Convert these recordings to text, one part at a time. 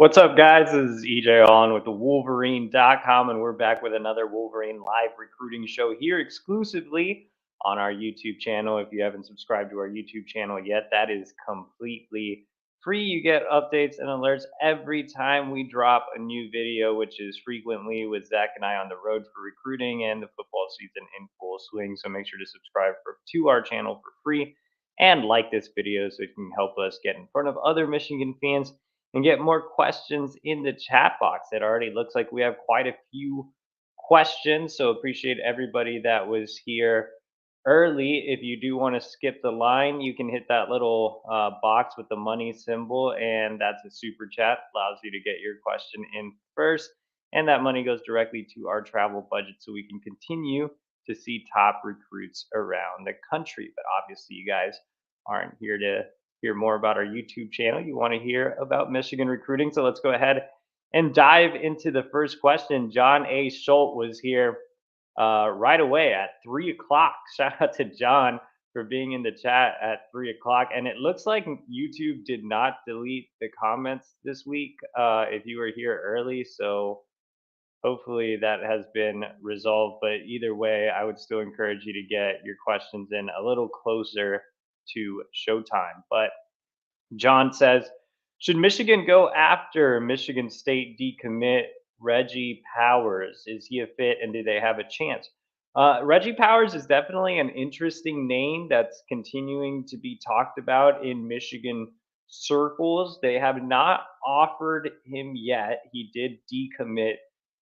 What's up, guys? This is EJ on with the Wolverine.com, and we're back with another Wolverine live recruiting show here exclusively on our YouTube channel. If you haven't subscribed to our YouTube channel yet, that is completely free. You get updates and alerts every time we drop a new video, which is frequently with Zach and I on the road for recruiting and the football season in full swing. So make sure to subscribe to our channel for free and like this video so it can help us get in front of other Michigan fans and get more questions in the chat box. It already looks like we have quite a few questions, so appreciate everybody that was here early. If you do want to skip the line, you can hit that little box with the money symbol, and that's a super chat. Allows you to get your question in first, and that money goes directly to our travel budget so we can continue to see top recruits around the country. But obviously, you guys aren't here to hear more about our YouTube channel. You want to hear about Michigan recruiting. So let's go ahead and dive into the first question. John A. Schultz was here right away at 3 o'clock. Shout out to John for being in the chat at 3 o'clock. And it looks like YouTube did not delete the comments this week if you were here early. So hopefully that has been resolved. But either way, I would still encourage you to get your questions in a little closer to showtime. But John says, should Michigan go after Michigan State decommit Reggie Powers? Is he a fit and do they have a chance? Reggie Powers is definitely an interesting name that's continuing to be talked about in Michigan circles. They have not offered him yet. He did decommit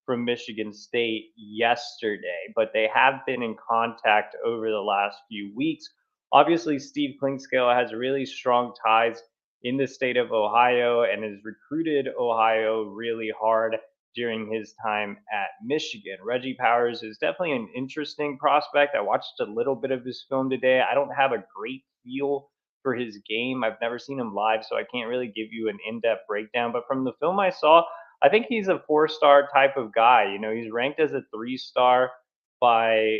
from Michigan State yesterday, but they have been in contact over the last few weeks. Obviously, Steve Klingscale has really strong ties in the state of Ohio and has recruited Ohio really hard during his time at Michigan. Reggie Powers is definitely an interesting prospect. I watched a little bit of his film today. I don't have a great feel for his game. I've never seen him live, so I can't really give you an in-depth breakdown. But from the film I saw, I think he's a four-star type of guy. You know, he's ranked as a three-star by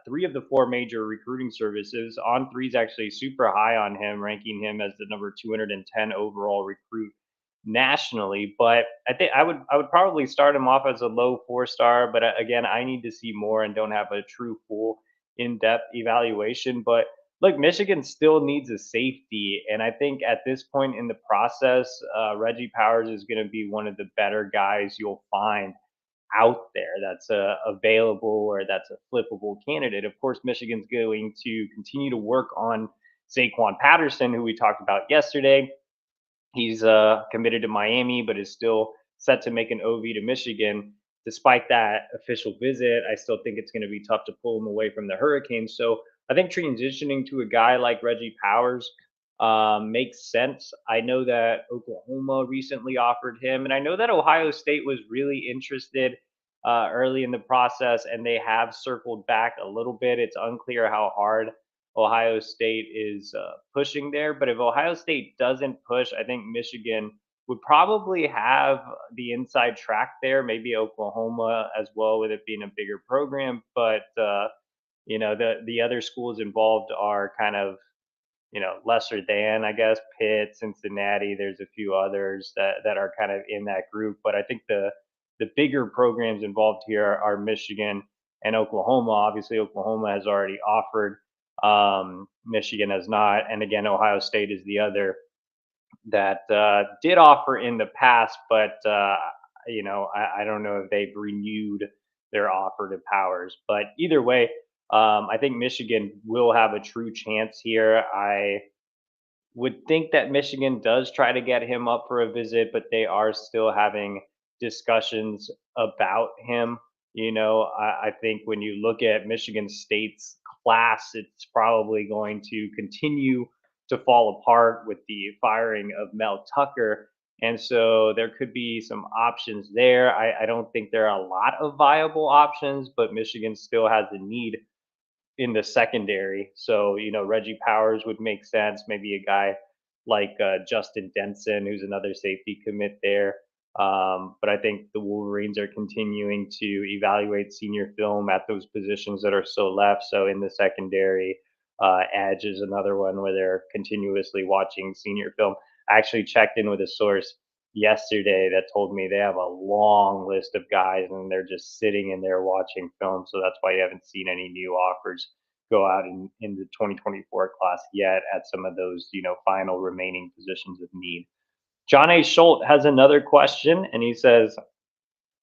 three of the four major recruiting services. On three's actually super high on him, ranking him as the number 210 overall recruit nationally. But I think I would probably start him off as a low four-star. But again, I need to see more and don't have a true full in-depth evaluation. But look, Michigan still needs a safety, and I think at this point in the process, Reggie Powers is going to be one of the better guys you'll find out there that's available or that's a flippable candidate. Of course, Michigan's going to continue to work on Saquon Patterson, who we talked about yesterday. He's committed to Miami, but is still set to make an OV to Michigan. Despite that official visit, I still think it's going to be tough to pull him away from the Hurricanes. So I think transitioning to a guy like Reggie Powers makes sense. I know that Oklahoma recently offered him, and I know that Ohio State was really interested early in the process, and they have circled back a little bit. It's unclear how hard Ohio State is pushing there, but if Ohio State doesn't push, I think Michigan would probably have the inside track there. Maybe Oklahoma as well, with it being a bigger program. But the other schools involved are kind of lesser than, I guess, Pitt, Cincinnati. There's a few others that are kind of in that group, but I think the bigger programs involved here are Michigan and Oklahoma. Obviously, Oklahoma has already offered. Michigan has not, and again, Ohio State is the other that did offer in the past, but I don't know if they've renewed their offer to Powers. But either way, I think Michigan will have a true chance here. I would think that Michigan does try to get him up for a visit, but they are still having discussions about him. I think when you look at Michigan State's class, it's probably going to continue to fall apart with the firing of Mel Tucker. And so there could be some options there. I don't think there are a lot of viable options, but Michigan still has the need in the secondary. So, Reggie Powers would make sense. Maybe a guy like Justin Denson, who's another safety commit there. But I think the Wolverines are continuing to evaluate senior film at those positions that are still left. So in the secondary, edge is another one where they're continuously watching senior film. I actually checked in with a source yesterday that told me they have a long list of guys and they're just sitting in there watching film. So that's why you haven't seen any new offers go out in the 2024 class yet at some of those, final remaining positions of need. John A. Schultz has another question, and he says,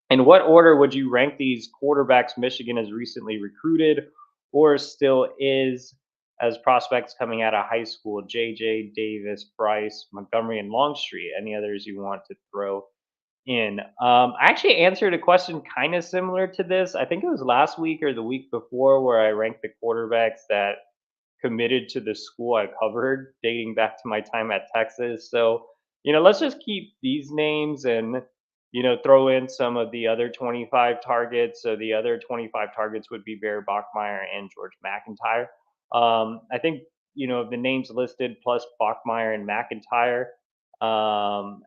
in what order would you rank these quarterbacks Michigan has recently recruited or still is as prospects coming out of high school? JJ, Davis, Bryce, Montgomery, and Longstreet. Any others you want to throw in? I actually answered a question kind of similar to this. I think it was last week or the week before where I ranked the quarterbacks that committed to the school I covered dating back to my time at Texas. So, let's just keep these names and, throw in some of the other 25 targets. So the other 25 targets would be Barry Bachmeyer and George McIntyre. I think, the names listed plus Bachmeyer and McIntyre, um,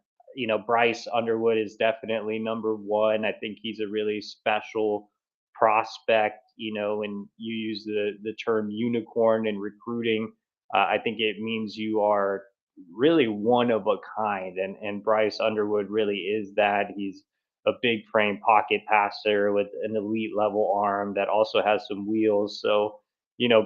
Bryce Underwood is definitely number one. I think he's a really special prospect, and you use the term unicorn in recruiting, I think it means you are really one of a kind, and Bryce Underwood really is that. He's a big frame pocket passer with an elite level arm that also has some wheels. So,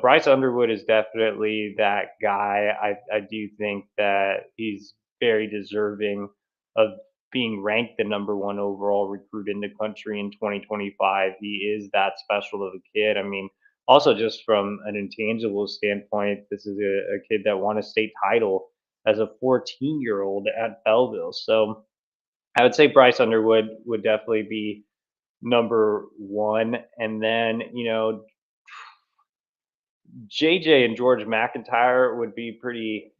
Bryce Underwood is definitely that guy. I do think that he's very deserving of being ranked the number one overall recruit in the country in 2025. He is that special of a kid. I mean, also just from an intangible standpoint, this is a kid that won a state title as a 14-year-old at Belleville. So I would say Bryce Underwood would definitely be number one. And then, JJ and George McIntyre would be pretty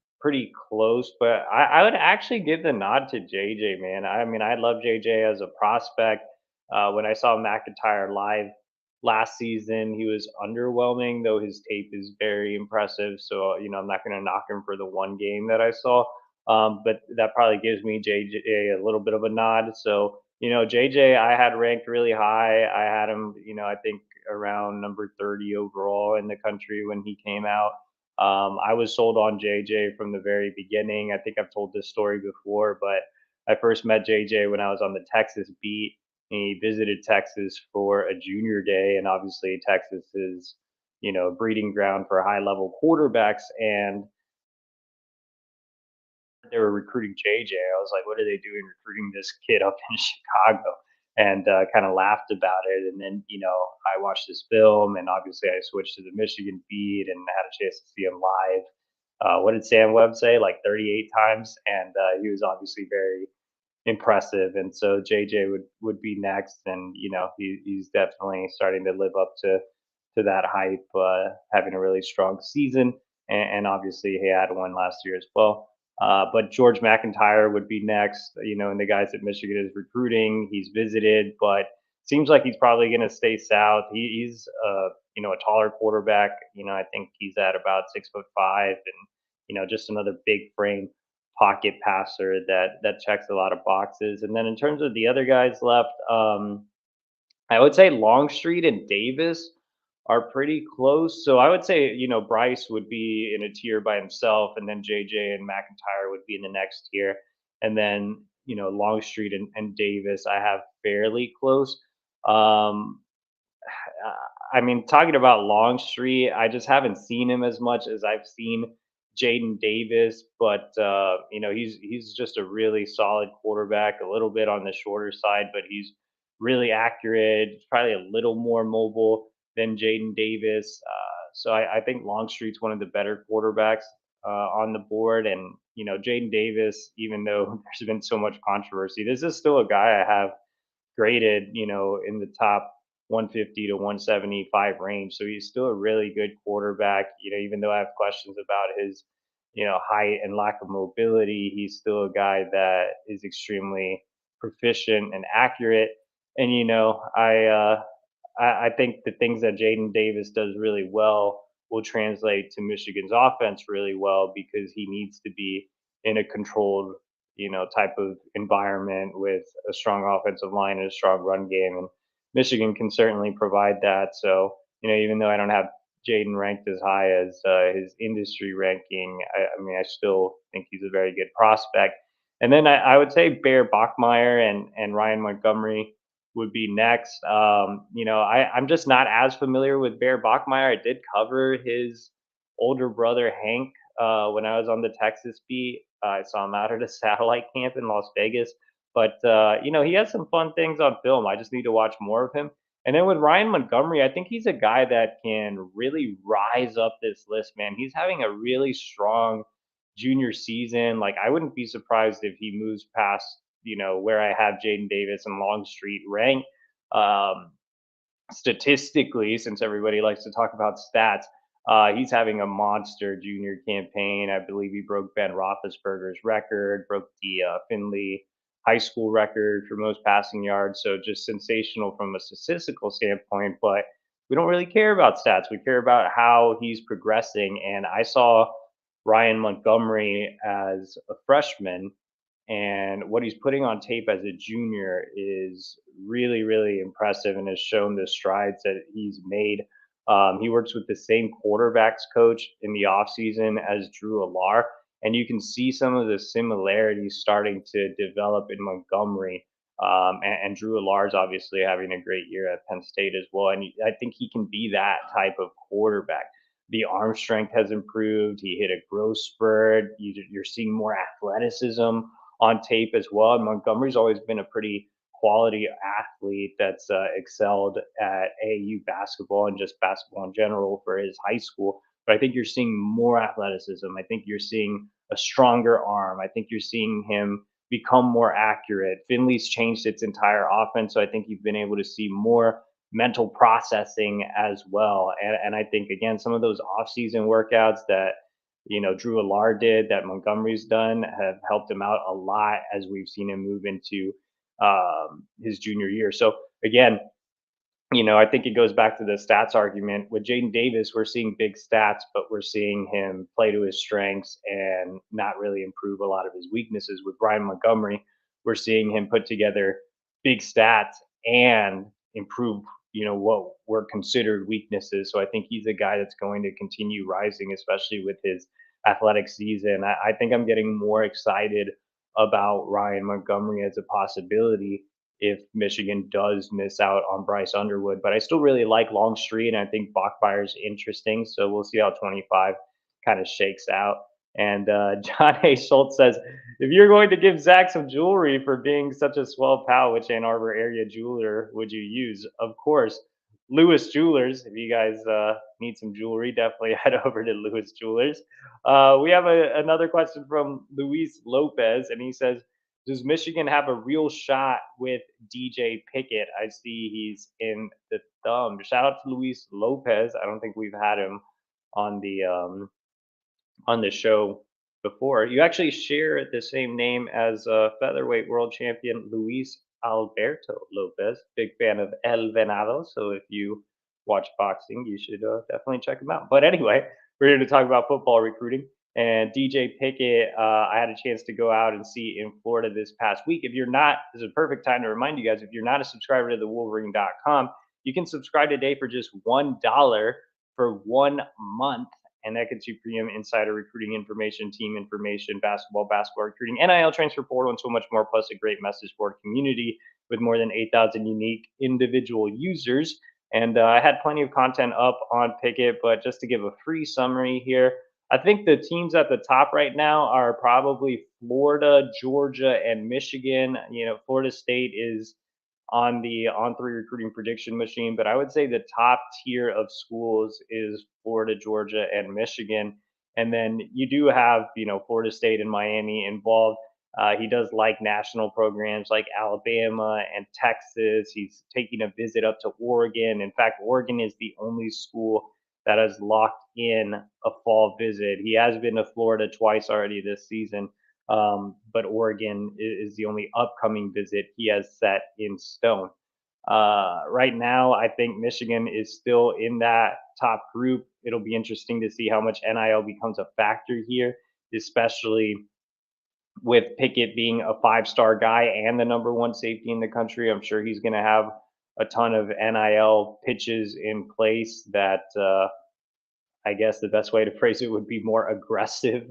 close, but I would actually give the nod to JJ, man. I mean, I love JJ as a prospect. When I saw McIntyre live last season, he was underwhelming, though his tape is very impressive. So, I'm not going to knock him for the one game that I saw. But that probably gives me JJ a little bit of a nod. So, JJ, I had ranked really high. I had him, I think around number 30 overall in the country when he came out. I was sold on JJ from the very beginning. I think I've told this story before, but I first met JJ when I was on the Texas beat. He visited Texas for a junior day, and obviously Texas is, a breeding ground for high level quarterbacks. And they were recruiting JJ. I was like, what are they doing recruiting this kid up in Chicago? And kind of laughed about it. And then, I watched this film, and obviously I switched to the Michigan feed and had a chance to see him live. What did Sam Webb say? Like 38 times. And he was obviously very impressive. And so JJ would be next. And, he's definitely starting to live up to that hype, having a really strong season. And obviously he had one last year as well. But George McIntyre would be next, and the guys that Michigan is recruiting, he's visited, but seems like he's probably going to stay south. He's, a taller quarterback. I think he's at about 6'5", and just another big frame pocket passer that checks a lot of boxes. And then in terms of the other guys left, I would say Longstreet and Davis are pretty close. So I would say, Bryce would be in a tier by himself, and then JJ and McIntyre would be in the next tier. And then, Longstreet and Davis, I have fairly close. Um, I mean, talking about Longstreet, I just haven't seen him as much as I've seen Jaden Davis, but he's just a really solid quarterback. A little bit on the shorter side, but he's really accurate. Probably a little more mobile than Jaden Davis. So I think Longstreet's one of the better quarterbacks on the board, and Jaden Davis, even though there's been so much controversy, this is still a guy I have graded, in the top 150 to 175 range. So he's still a really good quarterback. Even though I have questions about his, height and lack of mobility, he's still a guy that is extremely proficient and accurate. And I think the things that Jaden Davis does really well will translate to Michigan's offense really well because he needs to be in a controlled, type of environment with a strong offensive line and a strong run game. And Michigan can certainly provide that. So, even though I don't have Jaden ranked as high as his industry ranking, I mean, I still think he's a very good prospect. And then I would say Bear Bachmeyer and Ryan Montgomery would be next. I'm just not as familiar with Bear Bachmeyer. I did cover his older brother Hank when I was on the Texas beat. I saw him out at a satellite camp in Las Vegas. But he has some fun things on film. I just need to watch more of him. And then with Ryan Montgomery, I think he's a guy that can really rise up this list, man. He's having a really strong junior season. Like, I wouldn't be surprised if he moves past, where I have Jaden Davis and Longstreet ranked. Um, Statistically, since everybody likes to talk about stats, he's having a monster junior campaign. I believe he broke Ben Roethlisberger's record, broke the Finley high school record for most passing yards. So just sensational from a statistical standpoint. But we don't really care about stats. We care about how he's progressing. And I saw Ryan Montgomery as a freshman, and what he's putting on tape as a junior is really, really impressive and has shown the strides that he's made. He works with the same quarterbacks coach in the offseason as Drew Alar, and you can see some of the similarities starting to develop in Montgomery. And Drew Alar's obviously having a great year at Penn State as well. And I think he can be that type of quarterback. The arm strength has improved. He hit a growth spurt. You're seeing more athleticism on tape as well. And Montgomery's always been a pretty quality athlete that's excelled at AAU basketball and just basketball in general for his high school. But I think you're seeing more athleticism. I think you're seeing a stronger arm. I think you're seeing him become more accurate. Finley's changed its entire offense, so I think you've been able to see more mental processing as well. And I think again, some of those off-season workouts that Drew Alar did, that Montgomery's done, have helped him out a lot as we've seen him move into his junior year. So again, I think it goes back to the stats argument. With Jaden Davis, we're seeing big stats, but we're seeing him play to his strengths and not really improve a lot of his weaknesses. With Brian Montgomery, we're seeing him put together big stats and improve, what were considered weaknesses. So I think he's a guy that's going to continue rising, especially with his athletic season. I think I'm getting more excited about Ryan Montgomery as a possibility if Michigan does miss out on Bryce Underwood. But I still really like Longstreet, and I think Bachmeier's interesting. So we'll see how 25 kind of shakes out. And John A. Schultz says, if you're going to give Zach some jewelry for being such a swell pal, which Ann Arbor area jeweler would you use? Of course, Lewis Jewelers. If you guys need some jewelry, definitely head over to Lewis Jewelers. We have another question from Luis Lopez, and he says, does Michigan have a real shot with DJ Pickett? I see he's in the thumb. Shout out to Luis Lopez. I don't think we've had him on the show before. You actually share the same name as featherweight world champion Luis Alberto Lopez. Big fan of El Venado. So if you watch boxing, you should definitely check him out. But anyway, we're here to talk about football recruiting. And DJ Pickett, I had a chance to go out and see in Florida this past week. If you're not, this is a perfect time to remind you guys, if you're not a subscriber to the Wolverine.com, you can subscribe today for just $1 for 1 month, and that gets you premium insider recruiting information, team information, basketball recruiting, NIL transfer portal, and so much more, plus a great message board community with more than 8,000 unique individual users. And I had plenty of content up on Picket, but just to give a free summary here, I think the teams at the top right now are probably Florida, Georgia, and Michigan. Florida State is on the On3 recruiting prediction machine, but I would say the top tier of schools is Florida, Georgia, and Michigan. And then you do have, Florida State and Miami involved. He does like national programs like Alabama and Texas. He's taking a visit up to Oregon. In fact, Oregon is the only school that has locked in a fall visit. He has been to Florida twice already this season. But Oregon is the only upcoming visit he has set in stone. Right now, I think Michigan is still in that top group. It'll be interesting to see how much NIL becomes a factor here, especially with Pickett being a 5-star guy and the number one safety in the country. I'm sure he's going to have a ton of NIL pitches in place that I guess the best way to phrase it would be more aggressive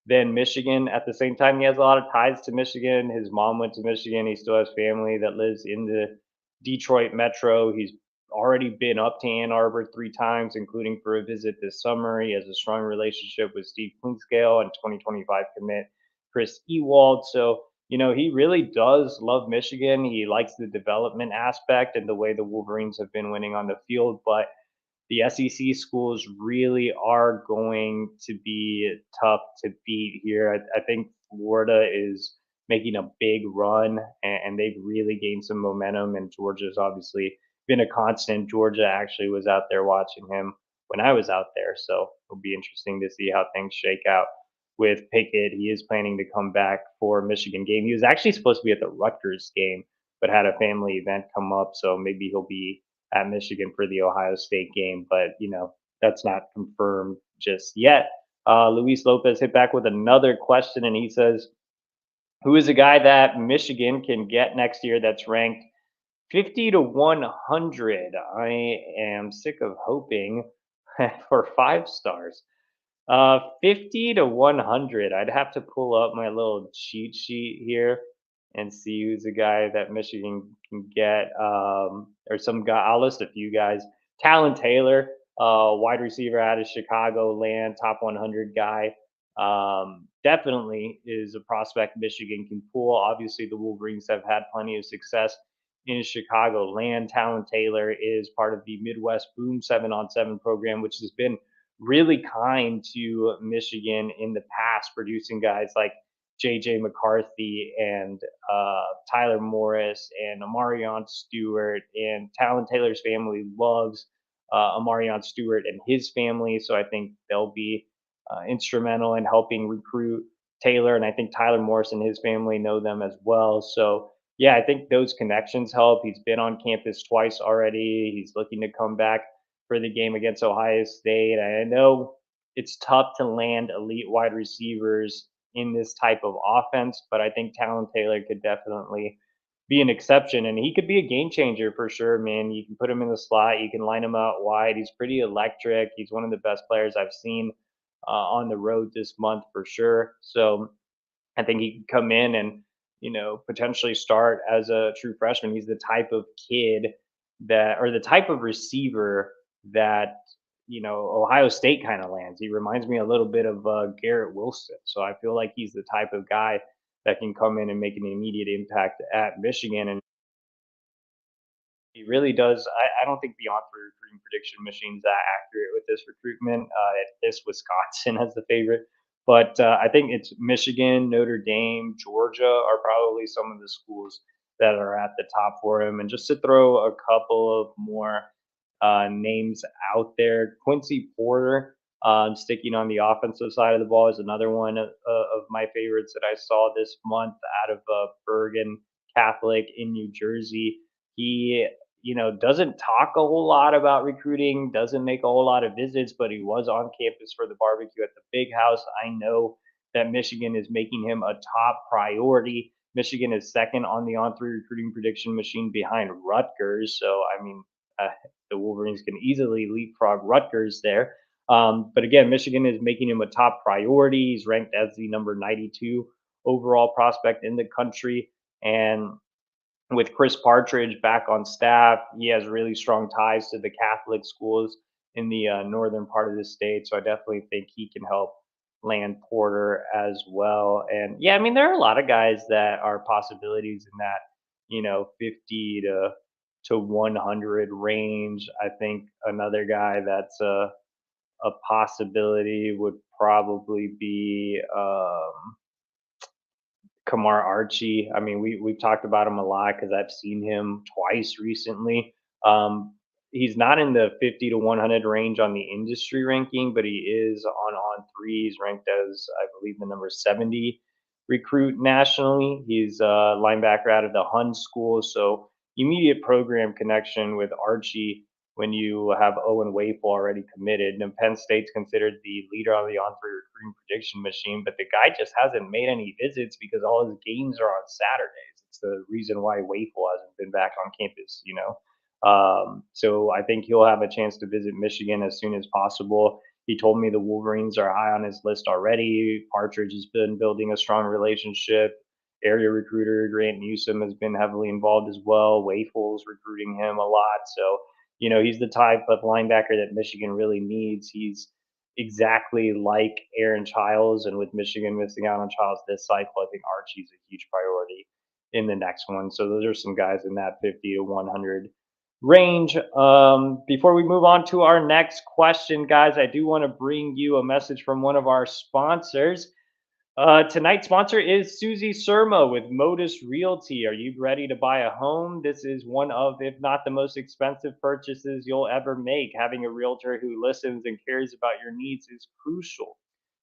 than Michigan. At the same time, he has a lot of ties to Michigan. His mom went to Michigan. He still has family that lives in the Detroit metro. He's already been up to Ann Arbor 3 times, including for a visit this summer. He has a strong relationship with Steve Klinscale and 2025 commit Chris Ewald. So, he really does love Michigan. He likes the development aspect and the way the Wolverines have been winning on the field. But the SEC schools really are going to be tough to beat here. I think Florida is making a big run, and they've really gained some momentum. And Georgia's obviously been a constant. Georgia actually was out there watching him when I was out there, so it'll be interesting to see how things shake out with Pickett. He is planning to come back for a Michigan game. He was actually supposed to be at the Rutgers game, but had a family event come up, so maybe he'll be at Michigan for the Ohio State game, but that's not confirmed just yet. Luis Lopez hit back with another question, and he says, "Who is a guy that Michigan can get next year that's ranked 50 to 100?" I am sick of hoping for 5 stars. 50 to 100. I'd have to pull up my little cheat sheet here and see who's a guy that Michigan can get. Or some guy. I'll list a few guys. Talon Taylor, wide receiver out of Chicago land, top 100 guy. Definitely is a prospect Michigan can pull. Obviously, the Wolverines have had plenty of success in Chicago land. Talon Taylor is part of the Midwest Boom 7-on-7 program, which has been really kind to Michigan in the past, producing guys like JJ McCarthy and Tyler Morris and Amarion Stewart. And Talon Taylor's family loves Amarion Stewart and his family. So I think they'll be instrumental in helping recruit Taylor. And I think Tyler Morris and his family know them as well. So yeah, I think those connections help. He's been on campus twice already. He's looking to come back for the game against Ohio State. I know it's tough to land elite wide receivers in this type of offense, but I think Talon Taylor could definitely be an exception, and he could be a game changer for sure, man. You can put him in the slot, you can line him out wide. He's pretty electric. He's one of the best players I've seen on the road this month for sure. So I think he could come in and potentially start as a true freshman. He's the type of kid that, or the type of receiver that Ohio State kind of lands. He reminds me a little bit of Garrett Wilson. So I feel like he's the type of guy that can come in and make an immediate impact at Michigan. And he really does. I don't think the on-three recruiting prediction machine's that accurate with this recruitment. This Wisconsin as the favorite, but I think it's Michigan, Notre Dame, Georgia are probably some of the schools that are at the top for him. And just to throw a couple of more names out there, Quincy Porter, sticking on the offensive side of the ball, is another one of my favorites that I saw this month out of Bergen Catholic in New Jersey. He doesn't talk a whole lot about recruiting, doesn't make a whole lot of visits, but he was on campus for the barbecue at the big house. I know that Michigan is making him a top priority. Michigan is second on the on-three recruiting prediction machine behind Rutgers. So, I mean, uh, the Wolverines can easily leapfrog Rutgers there. But again, Michigan is making him a top priority. He's ranked as the number 92 overall prospect in the country. And with Chris Partridge back on staff, he has really strong ties to the Catholic schools in the northern part of the state. So I definitely think he can help land Porter as well. And yeah, I mean, there are a lot of guys that are possibilities in that, 50 to 100 range. I think another guy that's a possibility would probably be Kamar Archie. I mean, we've talked about him a lot because I've seen him twice recently. He's not in the 50 to 100 range on the industry ranking, but he is on threes, ranked as I believe the number 70 recruit nationally. He's a linebacker out of the Hun school, so immediate program connection with Archie when you have Owen Wafle already committed. And Penn State's considered the leader on the on-three recruiting prediction machine, but the guy just hasn't made any visits because all his games are on Saturdays. It's the reason why Wafle hasn't been back on campus. So I think he'll have a chance to visit Michigan as soon as possible. He told me the Wolverines are high on his list already. Partridge has been building a strong relationship. Area recruiter Grant Newsom has been heavily involved as well. Wafels recruiting him a lot. So, he's the type of linebacker that Michigan really needs. He's exactly like Aaron Childs, and with Michigan missing out on Childs this cycle, I think Archie's a huge priority in the next one. So those are some guys in that 50 to 100 range. Before we move on to our next question, guys, I do want to bring you a message from one of our sponsors. Tonight's sponsor is Susie Surma with Modus Realty. Are you ready to buy a home? This is one of, if not the most expensive purchases you'll ever make. Having a realtor who listens and cares about your needs is crucial.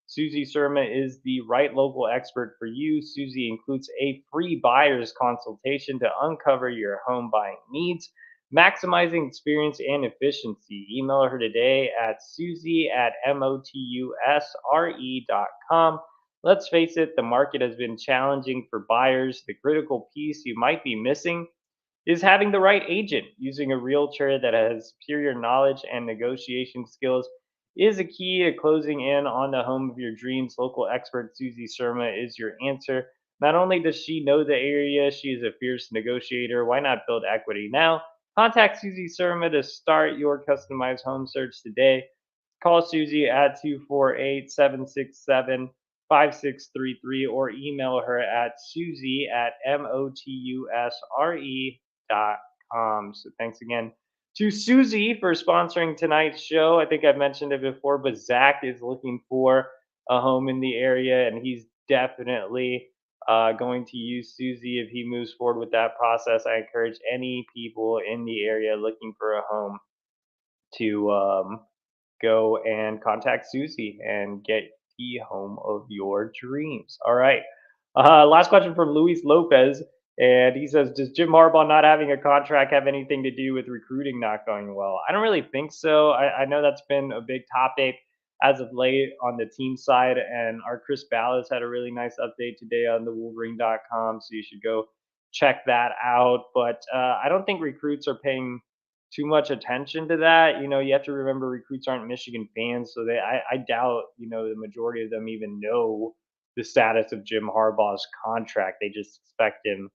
Susie Surma is the right local expert for you. Susie includes a free buyer's consultation to uncover your home buying needs, maximizing experience and efficiency. Email her today at susie at motusre.com. Let's face it, the market has been challenging for buyers. The critical piece you might be missing is having the right agent. Using a realtor that has superior knowledge and negotiation skills is a key to closing in on the home of your dreams. Local expert Susie Surma is your answer. Not only does she know the area, she is a fierce negotiator. Why not build equity now? Contact Susie Surma to start your customized home search today. Call Susie at 248-767-5633 or email her at susie at motusre.com. So thanks again to Susie for sponsoring tonight's show. I think I've mentioned it before, but Zach is looking for a home in the area, and he's definitely going to use Susie if he moves forward with that process. I encourage any people in the area looking for a home to go and contact Susie and get the home of your dreams. All right. Last question from Luis Lopez. And he says, does Jim Harbaugh not having a contract have anything to do with recruiting not going well? I don't really think so. I know that's been a big topic as of late on the team side. And our Chris Ballas had a really nice update today on the Wolverine.com. So you should go check that out. But I don't think recruits are paying too much attention to that. You have to remember recruits aren't Michigan fans, so I doubt the majority of them even know the status of Jim Harbaugh's contract. They just expect him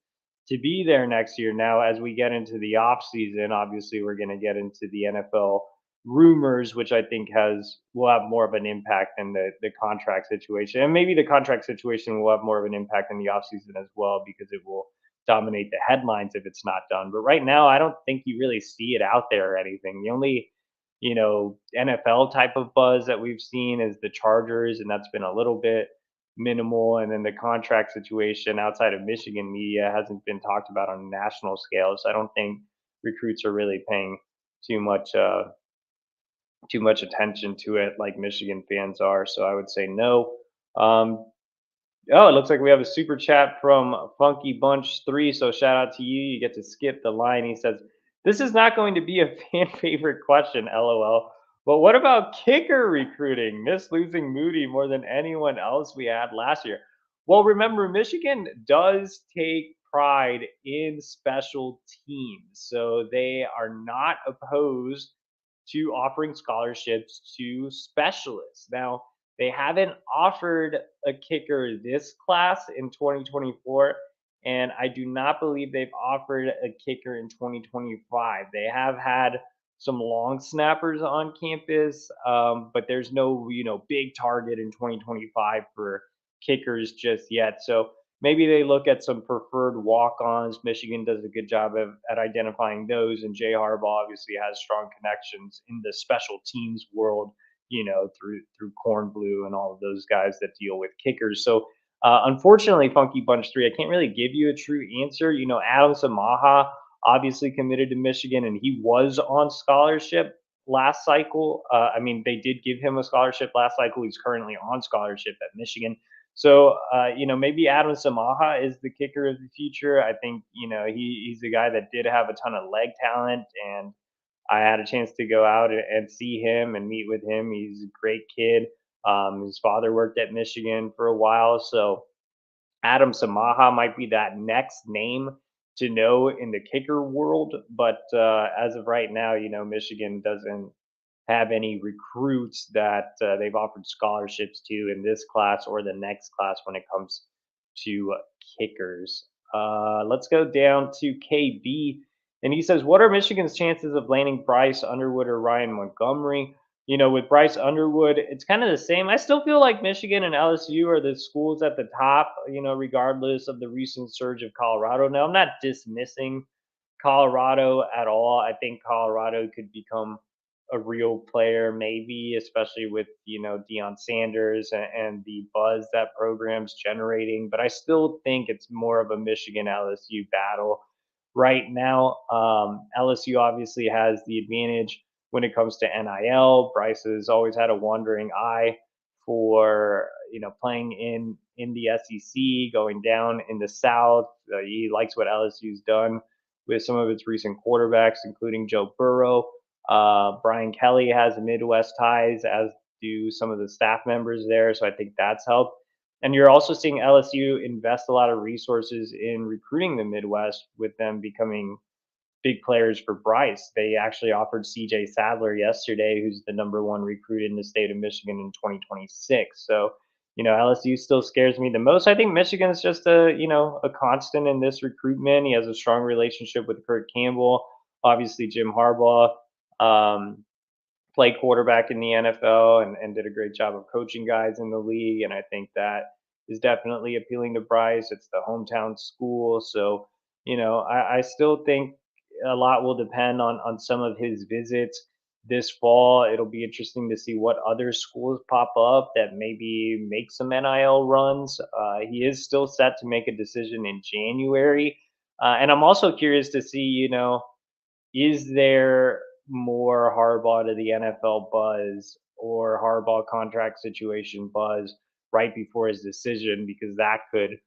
to be there next year. Now, as we get into the off season, obviously we're going to get into the NFL rumors, which I think has will have more of an impact than the contract situation, and maybe the contract situation will have more of an impact in the off season as well because it will dominate the headlines if it's not done. But right now, I don't think you really see it out there or anything. The only, NFL type of buzz that we've seen is the Chargers, and that's been a little bit minimal. And then the contract situation outside of Michigan media hasn't been talked about on a national scale. So I don't think recruits are really paying too much too much attention to it like Michigan fans are. So I would say no. Um, Oh, it looks like we have a super chat from Funky Bunch 3. So shout out to you. You get to skip the line. He says, this is not going to be a fan favorite question, LOL. But what about kicker recruiting? Miss losing Moody more than anyone else we had last year. Well, remember, Michigan does take pride in special teams. So they are not opposed to offering scholarships to specialists. Now, they haven't offered a kicker this class in 2024, and I do not believe they've offered a kicker in 2025. They have had some long snappers on campus, but there's no big target in 2025 for kickers just yet. So maybe they look at some preferred walk-ons. Michigan does a good job at identifying those, and Jay Harbaugh obviously has strong connections in the special teams world, through Corn Blue and all of those guys that deal with kickers. So unfortunately, Funky Bunch 3, I can't really give you a true answer. Adam Samaha obviously committed to Michigan, and he was on scholarship last cycle. I mean, they did give him a scholarship last cycle. He's currently on scholarship at Michigan. So, maybe Adam Samaha is the kicker of the future. I think, he's a guy that did have a ton of leg talent, and I had a chance to go out and see him and meet with him. He's a great kid. His father worked at Michigan for a while. So Adam Samaha might be that next name to know in the kicker world. But as of right now, Michigan doesn't have any recruits that they've offered scholarships to in this class or the next class when it comes to kickers. Let's go down to KB. And he says, what are Michigan's chances of landing Bryce Underwood or Ryan Montgomery? With Bryce Underwood, it's kind of the same. I still feel like Michigan and LSU are the schools at the top, regardless of the recent surge of Colorado. Now, I'm not dismissing Colorado at all. I think Colorado could become a real player, maybe, especially with Deion Sanders and the buzz that program's generating. But I still think it's more of a Michigan LSU battle right now. LSU obviously has the advantage when it comes to NIL. Bryce has always had a wandering eye for playing in the SEC, going down in the South. He likes what LSU's done with some of its recent quarterbacks, including Joe Burrow. Brian Kelly has Midwest ties, as do some of the staff members there. So I think that's helped. And you're also seeing LSU invest a lot of resources in recruiting the Midwest, with them becoming big players for Bryce. They actually offered CJ Sadler yesterday, who's the number one recruit in the state of Michigan in 2026. So, LSU still scares me the most. I think Michigan's just a constant in this recruitment. He has a strong relationship with Kurt Campbell. Obviously, Jim Harbaugh played quarterback in the NFL and did a great job of coaching guys in the league. And I think that is definitely appealing to Bryce. It's the hometown school. So, I still think a lot will depend on some of his visits this fall. It'll be interesting to see what other schools pop up that maybe make some NIL runs. He is still set to make a decision in January. And I'm also curious to see, is there more Harbaugh to the NFL buzz or Harbaugh contract situation buzz right before his decision? Because that could,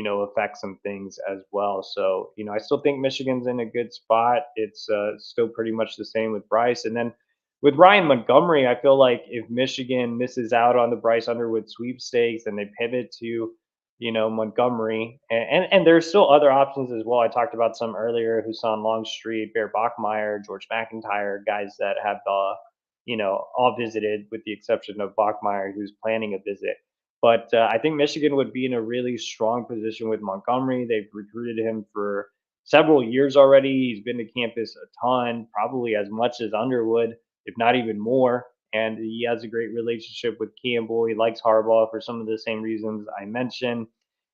affect some things as well. So, I still think Michigan's in a good spot. It's still pretty much the same with Bryce. And then with Ryan Montgomery, I feel like if Michigan misses out on the Bryce Underwood sweepstakes and they pivot to Montgomery, and there's still other options as well. I talked about some earlier: Husan Longstreet, Bear Bachmeyer, George McIntyre, guys that have all visited, with the exception of Bachmeyer, who's planning a visit. But I think Michigan would be in a really strong position with Montgomery. They've recruited him for several years already. He's been to campus a ton, probably as much as Underwood, if not even more. And he has a great relationship with Campbell. He likes Harbaugh for some of the same reasons I mentioned.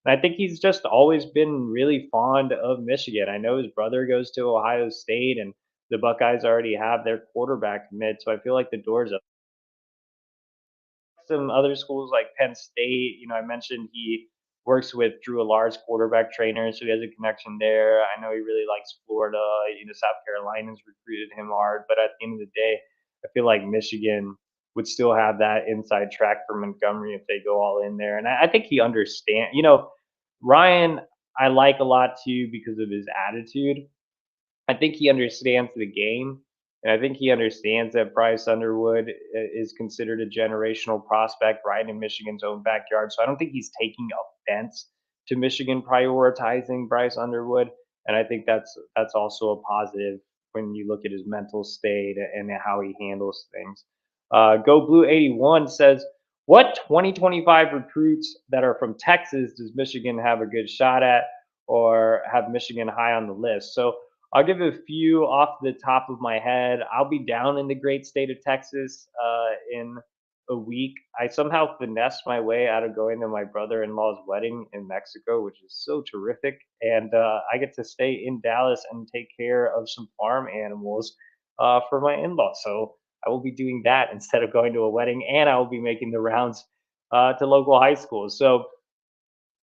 And I think he's just always been really fond of Michigan. I know his brother goes to Ohio State, and the Buckeyes already have their quarterback commit. So I feel like the door's some other schools like Penn State. I mentioned he works with Drew Allar's quarterback trainer, so he has a connection there. I know he really likes Florida. South Carolina's recruited him hard, but at the end of the day, I feel like Michigan would still have that inside track for Montgomery if they go all in there. And I think he understands. Ryan, I like a lot too because of his attitude. I think he understands the game, and I think he understands that Bryce Underwood is considered a generational prospect right in Michigan's own backyard. So I don't think he's taking offense to Michigan prioritizing Bryce Underwood, and I think that's also a positive when you look at his mental state and how he handles things. Go Blue 81 says, "What 2025 recruits that are from Texas does Michigan have a good shot at, or have Michigan high on the list?" So I'll give a few off the top of my head. I'll be down in the great state of Texas in a week. I somehow finessed my way out of going to my brother-in-law's wedding in Mexico, which is so terrific. And I get to stay in Dallas and take care of some farm animals for my in-laws. So I will be doing that instead of going to a wedding, and I will be making the rounds to local high schools. So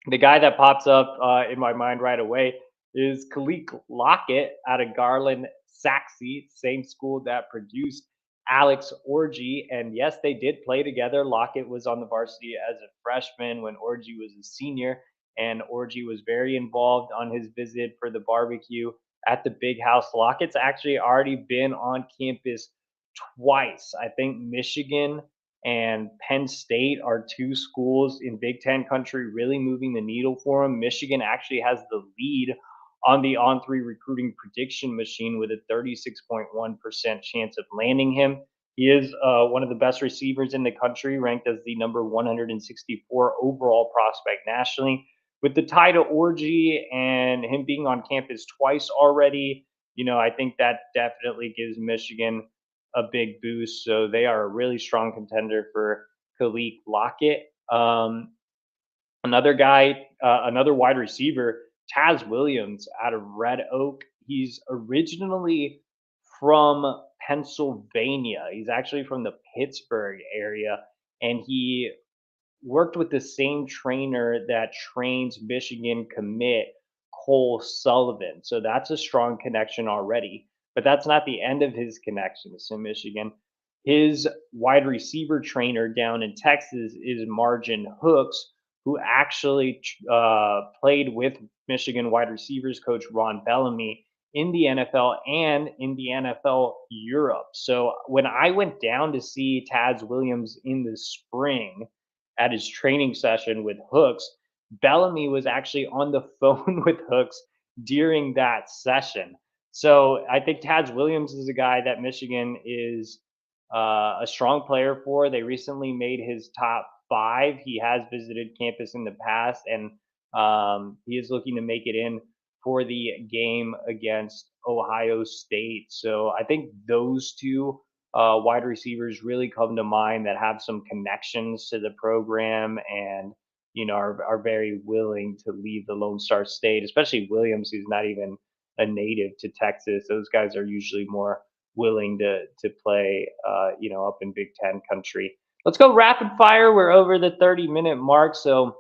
the guy that pops up in my mind right away is khik Lockett out of Garland, Saxe, same school that produced Alex Orgy. And yes, they did play together. Lockett was on the varsity as a freshman when Orgy was a senior, and Orgy was very involved on his visit for the barbecue at the big house. Lockett's actually already been on campus twice. I think Michigan and Penn State are two schools in Big Ten country really moving the needle for him. Michigan actually has the lead on the On3 recruiting prediction machine with a 36.1% chance of landing him. He is one of the best receivers in the country, ranked as the number 164 overall prospect nationally. With the tie to Orgy and him being on campus twice already, I think that definitely gives Michigan a big boost. So they are a really strong contender for Khalik Lockett. Another guy, another wide receiver, Taz Williams out of Red Oak. He's originally from Pennsylvania. He's actually from the Pittsburgh area, and he worked with the same trainer that trains Michigan commit Cole Sullivan. So that's a strong connection already. But that's not the end of his connections to Michigan. His wide receiver trainer down in Texas is Margin Hooks, who actually played with Michigan wide receivers coach Ron Bellamy in the NFL and in the NFL Europe. So when I went down to see Taz Williams in the spring, at his training session with Hooks, Bellamy was actually on the phone with Hooks during that session. So I think Taz Williams is a guy that Michigan is a strong player for. They recently made his top five. He has visited campus in the past, and he is looking to make it in for the game against Ohio State. So I think those two wide receivers really come to mind that have some connections to the program and are very willing to leave the Lone Star State, especially Williams, who's not even a native to Texas. Those guys are usually more willing to play up in Big Ten country. Let's go rapid fire. We're over the 30-minute mark, so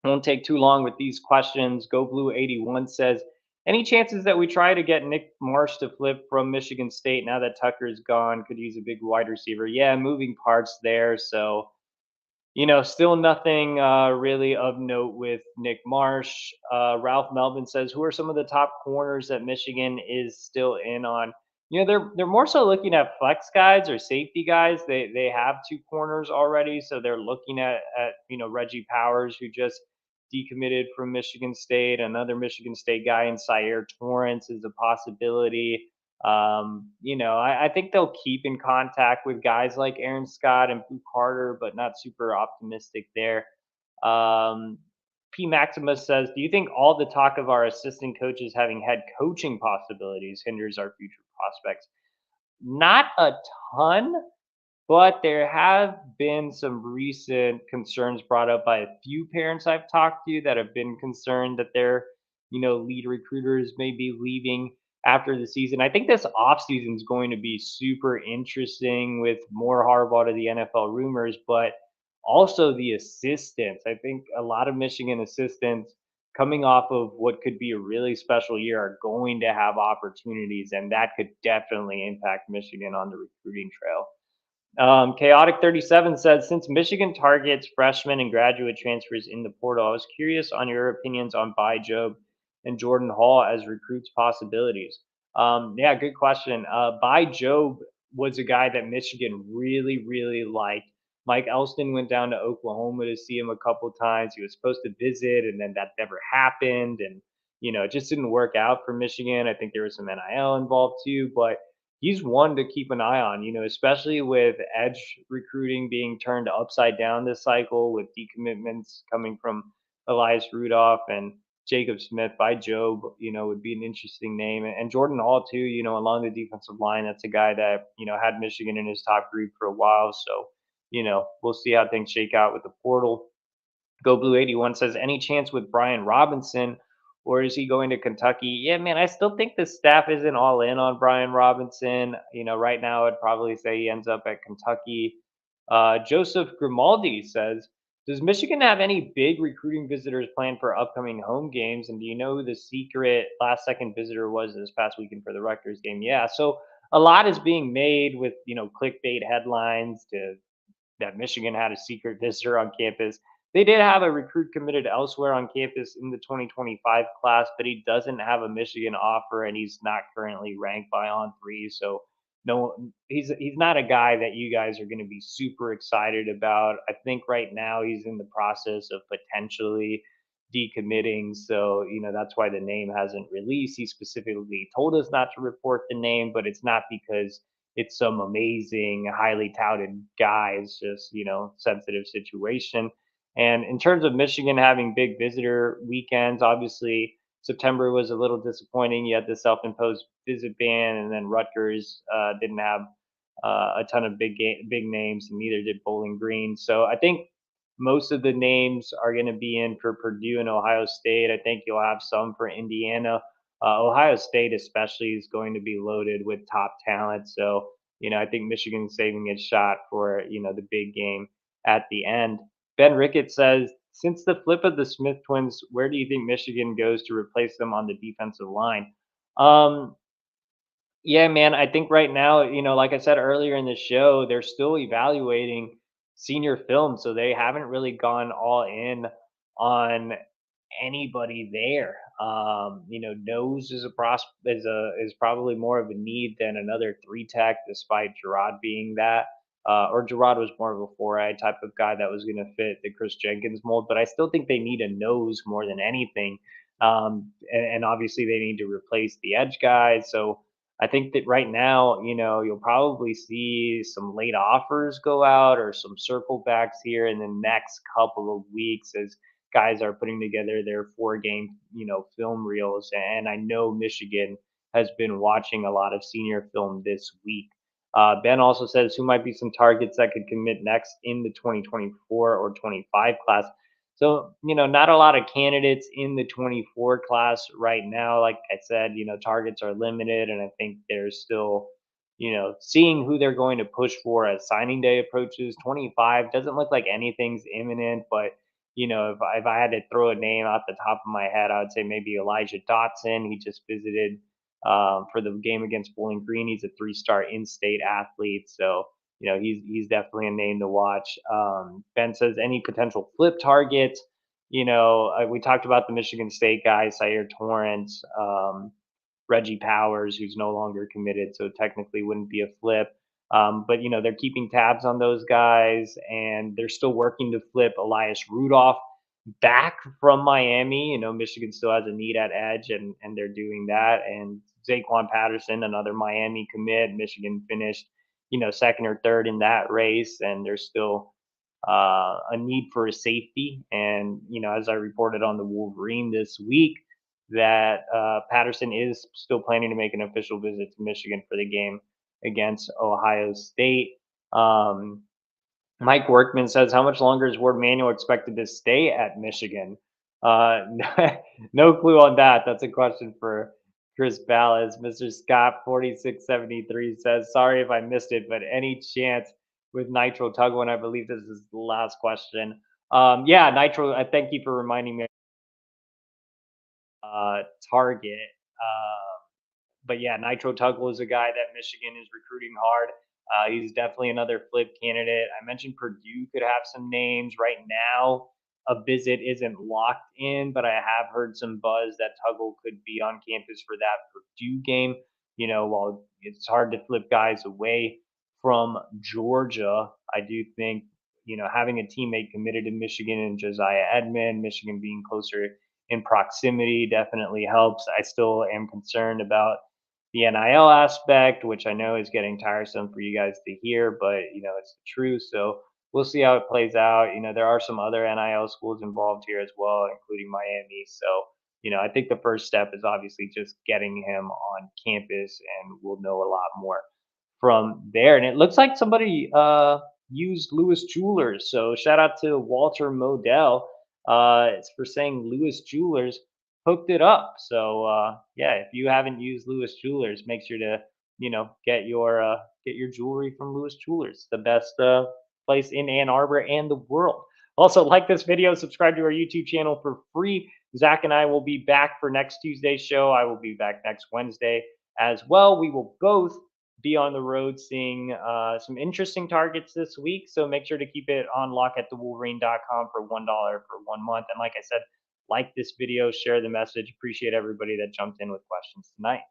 won't take too long with these questions. Go Blue 81 says, any chances that we try to get Nick Marsh to flip from Michigan State now that Tucker's gone? Could use a big wide receiver. Yeah, moving parts there. So, still nothing really of note with Nick Marsh. Ralph Melvin says, who are some of the top corners that Michigan is still in on? They're more so looking at flex guys or safety guys. They have two corners already, so they're looking at Reggie Powers, who just decommitted from Michigan State. Another Michigan State guy in Sire Torrance is a possibility. I think they'll keep in contact with guys like Aaron Scott and Blue Carter, but not super optimistic there. Um, P. Maximus says, do you think all the talk of our assistant coaches having head coaching possibilities hinders our future prospects? Not a ton, but there have been some recent concerns brought up by a few parents I've talked to that have been concerned that their, lead recruiters may be leaving after the season. I think this offseason is going to be super interesting with more Harbaugh to the NFL rumors, but also the assistants. I think a lot of Michigan assistants coming off of what could be a really special year are going to have opportunities, and that could definitely impact Michigan on the recruiting trail. Chaotic 37 says, since Michigan targets freshmen and graduate transfers in the portal, I was curious on your opinions on Bai Jobe and Jordan Hall as recruits possibilities. Yeah, good question. Bai Jobe was a guy that Michigan really, really liked. Mike Elston went down to Oklahoma to see him a couple times. He was supposed to visit, and then that never happened. And, it just didn't work out for Michigan. I think there was some NIL involved too, but he's one to keep an eye on, especially with edge recruiting being turned upside down this cycle with decommitments coming from Elias Rudolph and Jacob Smith. By Job, would be an interesting name. And Jordan Hall, too, along the defensive line. That's a guy that, had Michigan in his top group for a while. So, we'll see how things shake out with the portal. Go Blue 81 says, any chance with Brian Robinson, or is he going to Kentucky? Yeah, man, I still think the staff isn't all in on Brian Robinson. Right now I'd probably say he ends up at Kentucky. Joseph Grimaldi says, does Michigan have any big recruiting visitors planned for upcoming home games? And do you know who the secret last second visitor was this past weekend for the Rutgers game? Yeah, so a lot is being made with, clickbait headlines to that Michigan had a secret visitor on campus. They did have a recruit committed elsewhere on campus in the 2025 class, but he doesn't have a Michigan offer and he's not currently ranked by On3. So no, he's not a guy that you guys are going to be super excited about. I think right now he's in the process of potentially decommitting. So, that's why the name hasn't released. He specifically told us not to report the name, but it's not because it's some amazing, highly touted guy. It's just, sensitive situation. And in terms of Michigan having big visitor weekends, obviously September was a little disappointing. You had the self-imposed visit ban, and then Rutgers didn't have a ton of big names, and neither did Bowling Green. So I think most of the names are going to be in for Purdue and Ohio State. I think you'll have some for Indiana. Ohio State, especially, is going to be loaded with top talent. So, I think Michigan's saving its shot for, the big game at the end. Ben Ricketts says, since the flip of the Smith twins, where do you think Michigan goes to replace them on the defensive line? Um, yeah, man. I think right now, like I said earlier in the show, they're still evaluating senior film, so they haven't really gone all in on anybody there. Nose is probably more of a need than another three tech, despite Gerard being that. Or Gerard was more of a four eye type of guy that was going to fit the Chris Jenkins mold, but I still think they need a nose more than anything. And obviously they need to replace the edge guys. So I think that right now, you'll probably see some late offers go out or some circle backs here in the next couple of weeks as guys are putting together their 4 game, film reels. And I know Michigan has been watching a lot of senior film this week. Ben also says who might be some targets that could commit next in the 2024 or 25 class. So, not a lot of candidates in the 24 class right now. Like I said, targets are limited, and I think they're still, seeing who they're going to push for as signing day approaches. 25 doesn't look like anything's imminent, but if I had to throw a name off the top of my head, I would say maybe Elijah Dotson. He just visited for the game against Bowling Green. He's a 3-star in-state athlete, so he's definitely a name to watch. Ben says any potential flip targets. We talked about the Michigan State guy, Sayer Torrance, Reggie Powers, who's no longer committed, so technically wouldn't be a flip. But they're keeping tabs on those guys, and they're still working to flip Elias Rudolph back from Miami. Michigan still has a need at edge, and they're doing that. And Zaquan Patterson, another Miami commit. Michigan finished, second or third in that race, and there's still a need for a safety. And as I reported on the Wolverine this week, that Patterson is still planning to make an official visit to Michigan for the game against Ohio State. Mike Workman says, how much longer is Ward Manuel expected to stay at Michigan? No clue on that. That's a question for Chris Ballas. Mr. Scott 4673 says, sorry if I missed it, but any chance with Nitro Tuggle? And I believe this is the last question. Yeah, Nitro, thank you for reminding me. Target. But yeah, Nitro Tuggle is a guy that Michigan is recruiting hard. He's definitely another flip candidate. I mentioned Purdue could have some names right now. A visit isn't locked in, but I have heard some buzz that Tuggle could be on campus for that Purdue game. While it's hard to flip guys away from Georgia, I do think, having a teammate committed to Michigan and Josiah Edmond, Michigan being closer in proximity definitely helps. I still am concerned about the NIL aspect, which I know is getting tiresome for you guys to hear, but it's the truth. So we'll see how it plays out. There are some other NIL schools involved here as well, including Miami. So, I think the first step is obviously just getting him on campus, and we'll know a lot more from there. And it looks like somebody used Lewis Jewelers. So shout out to Walter Modell. It's for saying Lewis Jewelers hooked it up. So yeah, if you haven't used Lewis Jewelers, make sure to get your jewelry from Lewis Jewelers, the best place in Ann Arbor and the world. Also, like this video, subscribe to our YouTube channel for free. Zach and I will be back for next Tuesday's show. I will be back next Wednesday as well. We will both be on the road seeing some interesting targets this week. So make sure to keep it on lockatthewolverine.com for $1 for 1 month. And like I said, like this video, share the message. Appreciate everybody that jumped in with questions tonight.